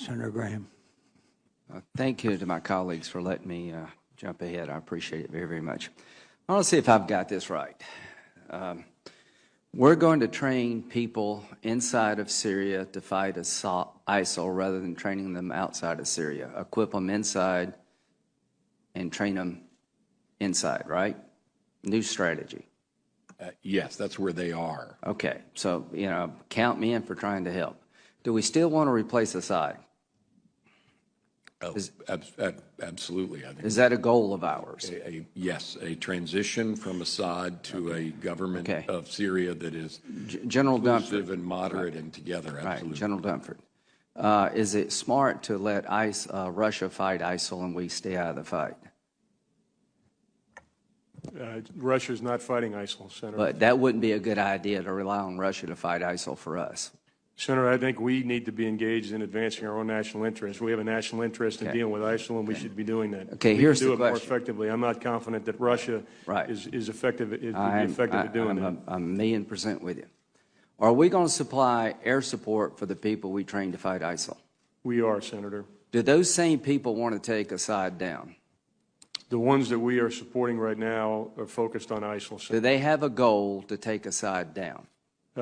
Senator Graham. Thank you to my colleagues for letting me jump ahead. I appreciate it very, very much. I want to see if I've got this right. We're going to train people inside of Syria to fight ISIL rather than training them outside of Syria. Equip them inside and train them inside, right? New strategy. Yes, that's where they are. Okay, so, count me in for trying to help. Do we still want to replace Assad? Oh, absolutely. I think is that a goal of ours? Yes, a transition from Assad to a government of Syria that is inclusive and moderate and together. Absolutely. Right, General Dunford. Is it smart to let Russia fight ISIL and we stay out of the fight? Russia's not fighting ISIL, Senator. But that wouldn't be a good idea to rely on Russia to fight ISIL for us. Senator, I think we need to be engaged in advancing our own national interests. We have a national interest in dealing with ISIL, and we should be doing that. Okay, here's the question. We can do it more effectively. I'm not confident that Russia is effective at doing that. I'm 1,000,000% with you. Are we going to supply air support for the people we train to fight ISIL? We are, Senator. Do those same people want to take Assad down? The ones that we are supporting right now are focused on ISIL. Senator. Do they have a goal to take Assad down?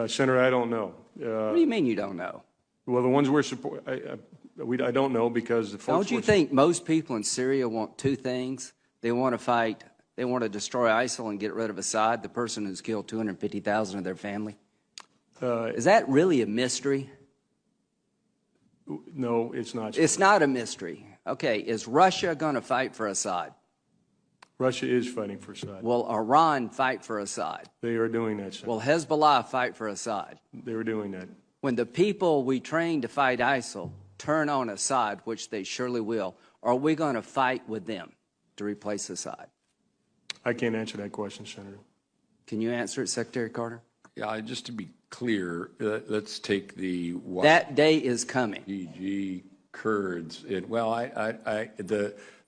Senator, I don't know. What do you mean you don't know? Well, the ones we're supporting, I don't know because the folks. Don't you think most people in Syria want two things? They want to fight, they want to destroy ISIL and get rid of Assad, the person who's killed 250,000 of their family? Is that really a mystery? No, it's not. It's not a mystery. Okay, is Russia going to fight for Assad? Russia is fighting for Assad. Will Iran fight for Assad? They are doing that, Senator. Will Hezbollah fight for Assad? They are doing that. When the people we train to fight ISIL turn on Assad, which they surely will, are we going to fight with them to replace Assad? I can't answer that question, Senator. Can you answer it, Secretary Carter? Yeah, just to be clear, let's take the that day is coming. YPG Kurds.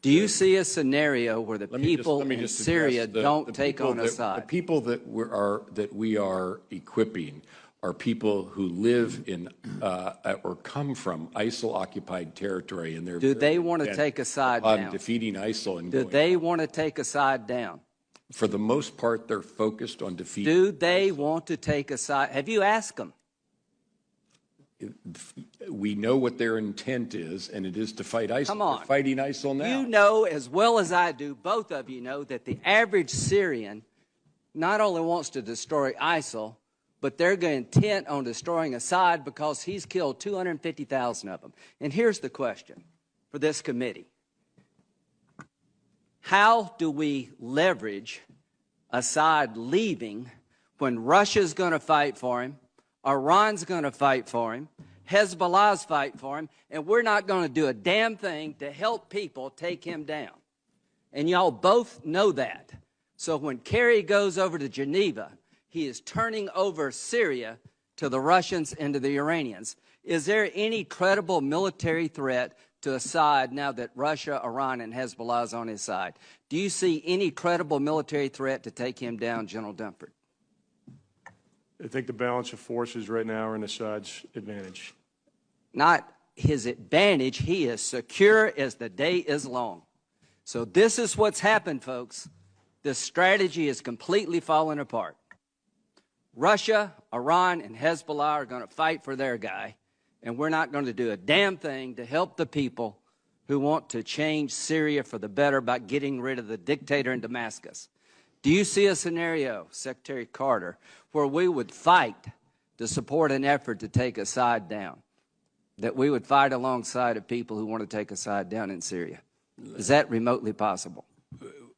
Do you see a scenario where the people in Syria don't take on Assad? The people that we are equipping are people who live in or come from ISIL-occupied territory, and they're. Do they want to take Assad down? Defeating ISIL and. Do they want to take Assad down? For the most part, they're focused on defeating. Do they want to take Assad? Have you asked them? We know what their intent is, and it is to fight ISIL. Come on. They're fighting ISIL now. You know as well as I do, both of you know, that the average Syrian not only wants to destroy ISIL, but they're intent on destroying Assad because he's killed 250,000 of them. And here's the question for this committee. How do we leverage Assad leaving when Russia's going to fight for him, Iran's going to fight for him, Hezbollah's fight for him, and we're not going to do a damn thing to help people take him down? And y'all both know that. So when Kerry goes over to Geneva, he is turning over Syria to the Russians and to the Iranians. Is there any credible military threat to Assad now that Russia, Iran, and Hezbollah is on his side? Do you see any credible military threat to take him down, General Dunford? I think the balance of forces right now are in Assad's advantage. Not his advantage. He is secure as the day is long. So this is what's happened, folks. This strategy is completely falling apart. Russia, Iran, and Hezbollah are going to fight for their guy, and we're not going to do a damn thing to help the people who want to change Syria for the better by getting rid of the dictator in Damascus. Do you see a scenario, Secretary Carter, where we would fight to support an effort to take Assad down, that we would fight alongside of people who want to take Assad down in Syria? Is that remotely possible?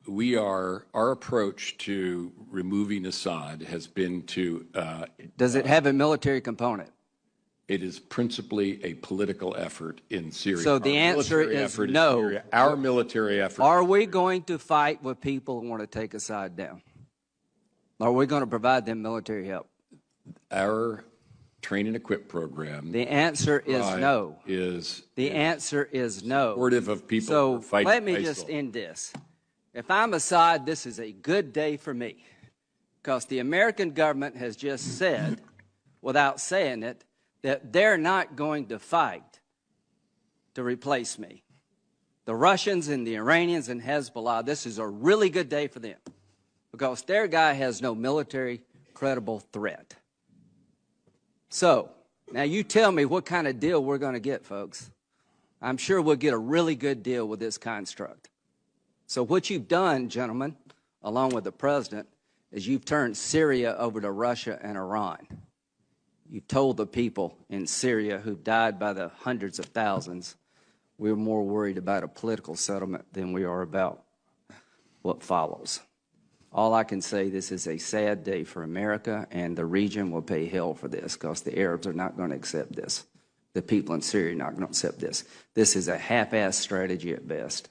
Our approach to removing Assad has been to... Does it have a military component? It is principally a political effort in Syria. So the answer is no. Our military effort. Are we going to fight with people who want to take Assad down? Are we going to provide them military help? Our train and equip program. The answer is no. The answer is no. Supportive of people so who are fighting let me ISIL. just end this. If I'm Assad, this is a good day for me, because the American government has just said, without saying it, that they're not going to fight to replace me. The Russians and the Iranians and Hezbollah, this is a really good day for them because their guy has no military credible threat. So, now you tell me what kind of deal we're going to get, folks. I'm sure we'll get a really good deal with this construct. So what you've done, gentlemen, along with the president, is you've turned Syria over to Russia and Iran. You've told the people in Syria who've died by the hundreds of thousands, we're more worried about a political settlement than we are about what follows. All I can say, this is a sad day for America, and the region will pay hell for this because the Arabs are not going to accept this. The people in Syria are not going to accept this. This is a half-assed strategy at best.